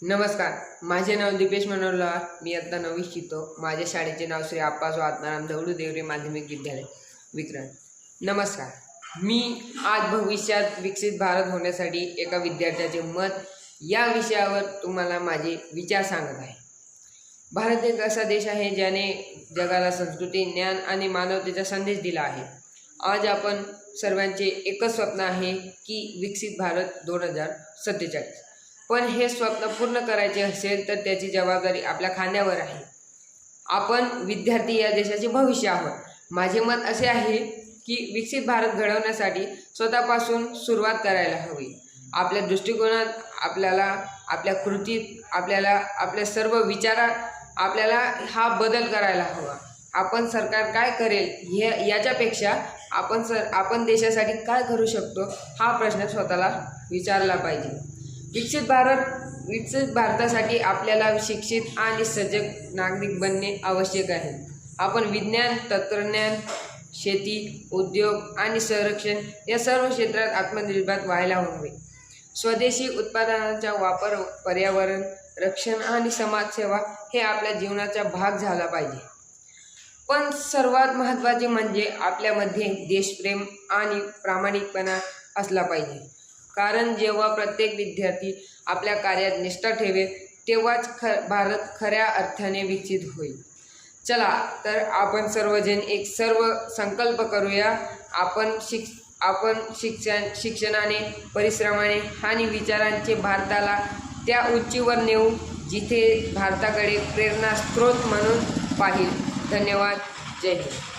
नमस्कार, माझे नाव दीपेश मनोहरलाल. मी आता 9वी शिकतो. माझ्या शाळेचे नाव श्री आप्पासो आत्माराम दगडू देवरे माध्यमिक विद्यालय विक्रम. नमस्कार. मी आज भविष्यात विकसित भारत होण्यासाठी एका विद्यार्थ्याचे मत या विषयावर तुम्हाला माझे विचार सांगत आहे. भारत एक असा देश आहे ज्याने जगाला संस्कृती, ज्ञान आणि मानवतेचा संदेश दिला आहे. आज आपण सर्वांचे एकच स्वप्न आहे की विकसित भारत 2047. पण हे स्वप्न पूर्ण करायचे असेल तर त्याची जबाबदारी आपल्या खांद्यावर आहे. आपण विद्यार्थी या देशाचे भविष्य आहोत. माझे मत असे आहे की विकसित भारत घडवण्यासाठी स्वतःपासून सुरुवात करायला हवी. आपल्या दृष्टिकोनात, आपल्या कृतीत, आपल्या सर्व विचारात आपल्याला हा बदल करायला हवा. आपण सरकार काय करेल याच्यापेक्षा आपण देशासाठी काय करू शकतो हा प्रश्न स्वतःला विचारला पाहिजे. विकसित भारतासाठी आपल्याला शिक्षित आणि सजग नागरिक बनणे आवश्यक आहे. आपण विज्ञान, तंत्रज्ञान, शेती, उद्योग आणि संरक्षण या सर्व क्षेत्रात आत्मनिर्भर व्हायला हवे. स्वदेशी उत्पादनांचा वापर, पर्यावरण रक्षण आणि समाजसेवा हे आपल्या जीवनाचा भाग झाला पाहिजे. पण सर्वात महत्त्वाचे म्हणजे आपल्यामध्ये देशप्रेम आणि प्रामाणिकपणा असला पाहिजे. कारण जेव्हा प्रत्येक विद्यार्थी आपल्या कार्यात निष्ठा ठेवेल तेव्हाच भारत खऱ्या अर्थाने विकसित होईल. चला तर आपण सर्वजण एक संकल्प करूया. आपण शिक्षणाने, परिश्रमाने आणि विचारांचे भारताला त्या उंचीवर नेऊ जिथे भारताकडे प्रेरणा स्रोत म्हणून पाहिल. धन्यवाद. जय हिंद.